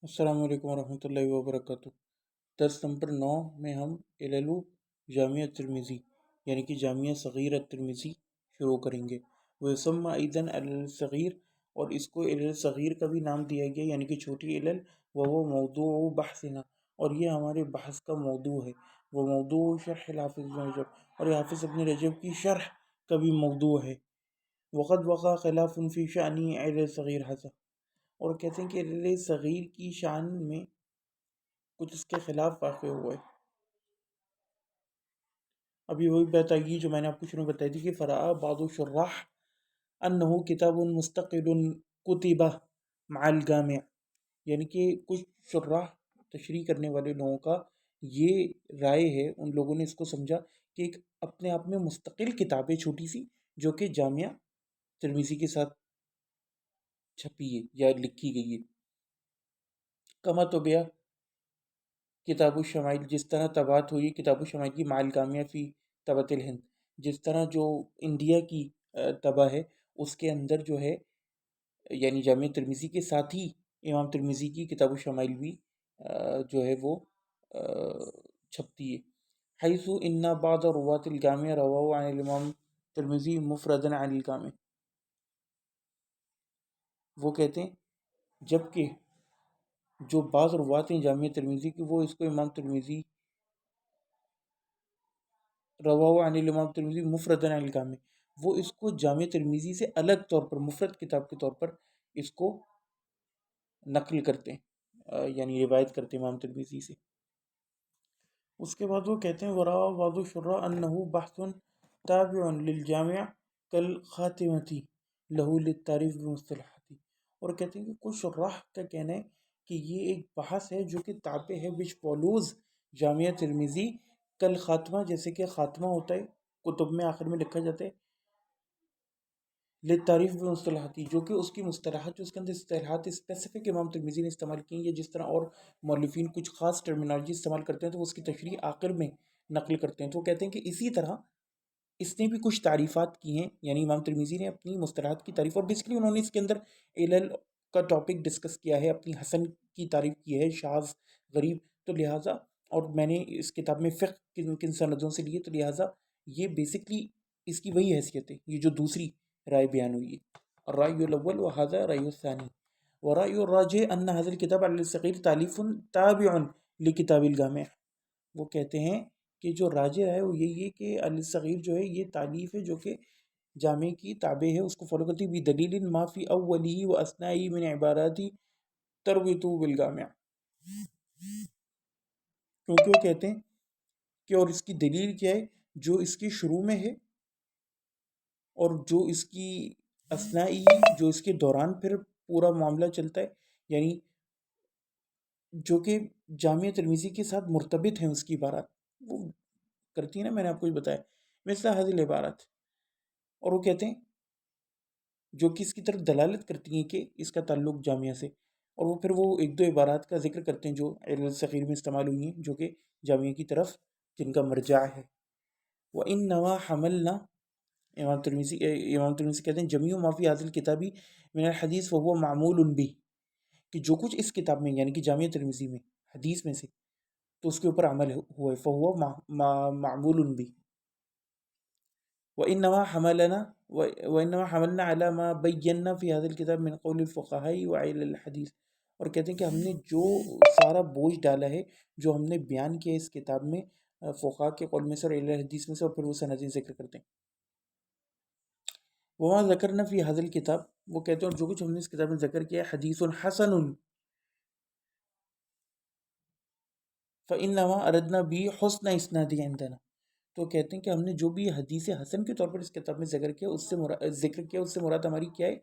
अस्सलाम वालेकुम वरहमतुल्लाहि वबरकातुह। दर्स नंबर 9 में हम इल्लु जामिया तिर्मिज़ी यानी कि जामिया सगीर तिर्मिज़ी शुरू करेंगे। वसम्मा ऐदन अल सगीर, और इसको इल्ल सगीर का भी नाम दिया गया यानी कि छोटी इल्ल। वो मौदू बहसिना, और ये हमारे बहस का मौदू है। वो मौदू शरह हाफिज़ इब्न रजब, और ये हाफिज़ इब्न रजब की शरह का भी मौदू है। वक़द वक़ा खिलाफुन फ़ी शअनी इल्ल सगीर हज़ा, और कहते हैं कि इल्ल सगीर की शान में कुछ इसके खिलाफ वाक़ हुआ है। अभी वही बात आएगी जो मैंने आपको शुरू में बताई थी कि फ़रआ बाज़ु शुर्राह अन्नहु किताबुन मुस्तक़िलुन कुतिबा मअल जामिअ, यानी कि कुछ शुर्राह तशरीह करने वाले लोगों का ये राय है, उन लोगों ने इसको समझा कि एक अपने आप में मुस्तकिल किताब है छोटी सी, जो कि जामिया तिर्मिज़ी के साथ छपी है या लिखी गई है। कमा तो गया किताबु शमाइल, जिस तरह तबात हुई किताबु शमाइल की माल कामिया फ़ी तबतिल हिंद, जिस तरह जो इंडिया की तबा है उसके अंदर जो है यानी जामिया तिर्मिज़ी के साथ ही इमाम तिर्मिज़ी की किताबु शमाइल भी जो है वो छपती है। हैसु इन्ना बाद रुवातिल जामिया रवाहु अनिल इमाम तिर्मिज़ी मुफरदन अनिल कामिल, वो कहते हैं जबकि जो बाज़ रुवात हैं जामिया तिर्मिज़ी की वो इसको इमाम तिर्मिज़ी रवाहु अनिल इमाम तिर्मिज़ी मुफरदन अनिल कामिल, वो इसको जामिया तिर्मिज़ी से अलग तौर पर मुफरद किताब के तौर पर इसको नकल करते हैं, यानी रिवायत करते हैं इमाम तिर्मिज़ी से। उसके बाद वो कहते हैं वरा वादु शुर्रा अन्नहु बहथुन ताबिउन लिल जामिया कल खातिमती लहू लित्तारिफ बिमुस्तलहाती, और कहते हैं कि कुछ शुर्राह का कहना है कि ये एक बहस है जो कि ताबे है विच फॉलोज जामिया तिर्मिज़ी कल खात्मा, जैसे कि खात्मा होता है कुतुब में आखिर में लिखा जाता है, ले तारीफ़ में मुस्तलहाती, जो कि उसकी मुस्तलहात जो उसके अंदर इस्तेलाहात स्पेसिफिक इमाम तिर्मिज़ी ने इस्तेमाल की हैं, या जिस तरह और मौलफ़ीन कुछ ख़ास टर्मिनोलॉजी इस्तेमाल करते हैं तो उसकी तशरीह आखिर में नकल करते हैं। तो कहते हैं कि इसी तरह इसने भी कुछ तारीफ़ात की हैं, यानी इमाम तिर्मिज़ी ने अपनी मुस्तलहात की तारीफ़, और बेसिकली उन्होंने इसके अंदर इल्ल का टॉपिक डिस्कस किया है, अपनी हसन की तारीफ़ की है, शाज़ गरीब, तो लिहाजा और मैंने इस किताब में फ़िक़्ह किन किन सनदों से लिए, तो लिहाजा ये बेसिकली इसकी वही हैसियत है, ये जो दूसरी राय बयान हुई है। रायुल अव्वल व हाज़ा रायुल सानी व रायुल राजिह अन्न हाज़िल किताब अल सग़ीर तालीफ़ुन ताबिउन लिकिताबिल जामिअ, वो कहते हैं कि जो राजिह है वो यही है कि अल सग़ीर जो है ये तालीफ़ है जो कि जामे की ताबे है, उसको फॉलो करती भी दलील माफ़ी अव्वलिही व असनाई मिन इबाराती तरबितु बिल जामिअ, क्योंकि वो कहते हैं कि और इसकी दलील क्या है, जो इसके शुरू में है और जो इसकी असनाई जो इसके दौरान फिर पूरा मामला चलता है, यानी जो कि जामिया तिर्मिज़ी के साथ मुर्तबित हैं उसकी इबारत वो करती है ना, मैंने आपको बताया मिसला हाज़िल इबारत, और वो कहते हैं जो कि इसकी तरफ दलालत करती हैं कि इसका ताल्लुक जामिया से, और वो फिर वो एक दो इबारात का जिक्र करते हैं जो इल्ल सग़ीर में इस्तेमाल हुई हैं जो कि जामिया की तरफ जिनका मरजा है। व इन नवा हमलना, इमाम तिर्मिज़ी कहते हैं जमीउ माफ़ी हाज़िल किताबी मिनल हदीस व हुवा मामूलुन बिह, कि जो कुछ इस किताब में यानी कि जामिया तिर्मिज़ी में हदीस में से तो उसके ऊपर अमल हुआ है, फ़हुवा मामूलुन बिह व इन्नमा हमलना व इन्नमा हमलना अला मा बय्यना फ़ी हाज़िल किताब मिन क़ौलिल फ़ुक़हाई व इल्ल हदीस, और कहते हैं कि हमने जो सारा बोझ डाला है, जो हमने बयान किया इस किताब में फ़ुक़हा के कौल में से और इल्ल हदीस में से, और फिर वो सनदें ज़िक्र करते हैं। वमा ज़करना फ़ी हाज़िल किताब, वो कहते हैं और जो कुछ हमने इस किताब में ज़िक्र किया हदीसुन हसनुन फ़इन्नमा अरदना बिही हुस्न इस्नादिही इंदना, तो कहते हैं कि हमने जो भी हदीस हसन के तौर पर इस किताब में ज़िक्र किया उससे मुराद हमारी क्या है,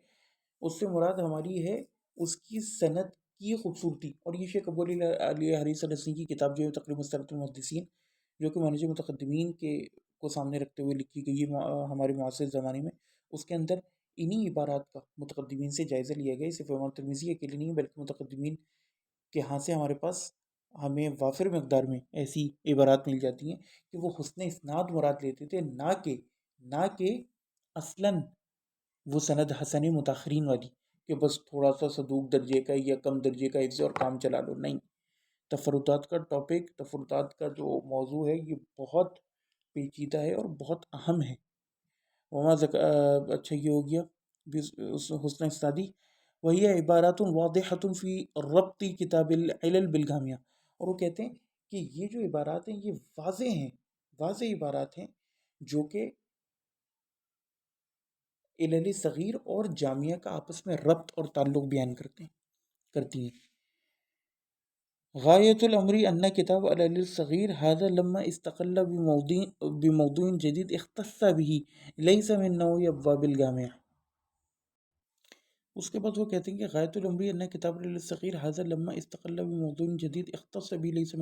उससे मुराद हमारी है उसकी सनद की खूबसूरती। और ये शेख अबू अली हरीस रज़ी की किताब जो है तक़रीब मुस्तलहल मुहद्दिसीन, जो कि मनहज मुतक़द्दिमीन के को सामने रखते हुए लिखी गई है हमारे मुआसिर ज़माने में, उसके अंदर इन्हीं इबारात का मुतक़द्दिमीन से जायज़ा लिया गया है। सिर्फ इमाम तिर्मिज़ी अकेले नहीं बल्कि मुतक़द्दिमीन के यहाँ से हमारे पास हमें वाफिर मकदार में ऐसी इबारात मिल जाती हैं कि वो हुस्न इस्नाद मुराद लेते थे, ना कि असलन वो सनद हसन मुताखरीन वाली, کہ بس تھوڑا سا صدوق درجے کا یا کم درجے کا حفظ اور کام چلا لو، نہیں، تفردات کا ٹاپک، تفردات کا جو موضوع ہے یہ بہت پیچیدہ ہے اور بہت اہم ہے۔ اچھا یہ ہو گیا حسن استادی، وہی عبارات واضحۃ فی ربط کتاب العلل بالگامیہ، اور وہ کہتے ہیں کہ یہ جو عبارات ہیں یہ واضح ہیں، واضح عبارات ہیں جو کہ علل صغیر اور جامعہ کا آپس میں ربط اور تعلق بیان کرتی ہیں۔ غایت الامر ان کتاب العلل الصغیر هذا لما استقل بموضوع جدید اختص به ليس من نوع ابواب الجامعہ۔ اس کے بعد وہ کہتے ہیں کہ غایت الامر ان کتاب العلل الصغیر هذا لما استقل بموضوع جدید اختص به ليس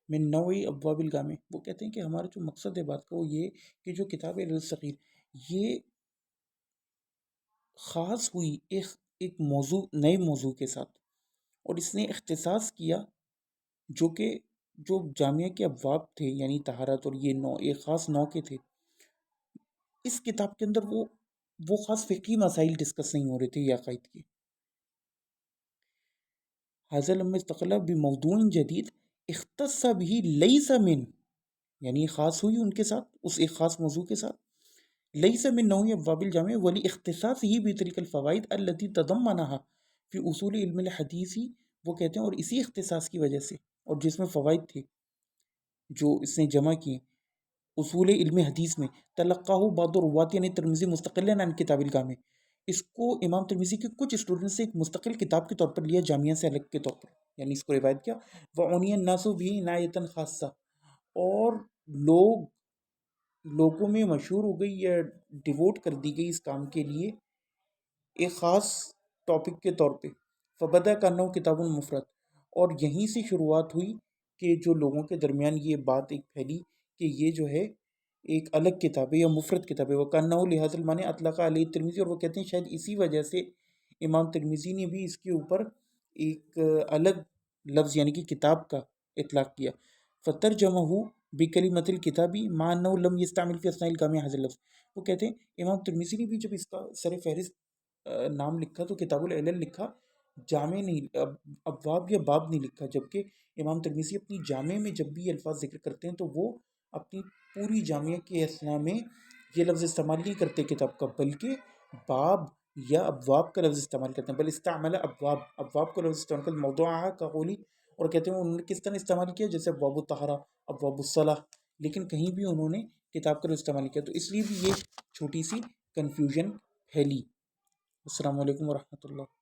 من نوع ابواب الجامعہ۔ وہ کہتے ہیں کہ ہمارا جو مقصد ہے بات کا وہ یہ کہ جو کتاب العلل الصغیر یہ خاص ہوئی ایک موضوع، نئے موضوع کے ساتھ، اور اس نے اختصاص کیا جو جامعہ کے ابواب تھے، یعنی طہارت اور یہ نوع، ایک خاص نوع کے تھے۔ اس کتاب کے اندر وہ خاص فقہی مسائل ڈسکس نہیں ہو رہے تھے یا عقائد کے۔ حاضر لما استقل بموضوع جدید اختص به لیس من، یعنی خاص ہوئی ان کے ساتھ، اس ایک خاص موضوع کے ساتھ، لیس من نوع ابواب الجامع ولی اختصاصه بتلك الفوائد التي تضمنها فی اصول علم الحدیث، وہ کہتے ہیں اور اسی اختصاص کی وجہ سے اور جس میں فوائد تھے جو اس نے جمع کیے اصول علم حدیث میں، تلقاہ بعض الروات یعنی ترمذی مستقلا عن کتاب الجامع، اس کو امام ترمذی کے کچھ اسٹوڈنٹ سے ایک مستقل کتاب کے طور پر لیا، جامعہ سے الگ کے طور پر، یعنی اس کو روایت کیا۔ وعنی الناس بھی عنایۃ خاصہ، اور لوگوں میں مشہور ہو گئی یا ڈیووٹ کر دی گئی اس کام کے لیے ایک خاص ٹاپک کے طور پہ، فبدا کا نو کتاب المفرد، اور یہیں سے شروعات ہوئی کہ جو لوگوں کے درمیان یہ بات ایک پھیلی کہ یہ جو ہے ایک الگ کتاب ہے یا مفرد کتاب ہے۔ وہ کانہ لحاظ المعنی اطلق علیہ ترمذی، اور وہ کہتے ہیں شاید اسی وجہ سے امام ترمذی نے بھی اس کے اوپر ایک الگ لفظ یعنی کہ کتاب کا اطلاق کیا۔ فترجمہ بکلمۃ الکتابی مع انہ لم یستعمل فی اثناء الجامع هذا اللفظ، وہ کہتے ہیں امام ترمذی نے بھی جب اس کا سر فہرست نام لکھا تو کتاب العلل لکھا، جامع نہیں، ابواب یا باب نہیں لکھا، جبکہ امام ترمذی اپنی جامع میں جب بھی یہ الفاظ ذکر کرتے ہیں تو وہ اپنی پوری جامعہ کے اثناء میں یہ لفظ استعمال نہیں کرتے کتاب کا، بلکہ باب یا ابواب کا لفظ استعمال کرتے ہیں، بل استعمل ابواب کا لفظ استعمال کرتے، موضوعہ کا قولی، اور کہتے ہیں انہوں نے کس طرح استعمال کیا، جیسے ابواب الطہارہ، ابواب الصلاح، لیکن کہیں بھی انہوں نے کتاب کا لفظ استعمال کیا، تو اس لیے بھی یہ چھوٹی سی کنفیوژن پھیلی۔ السلام علیکم ورحمۃ اللہ۔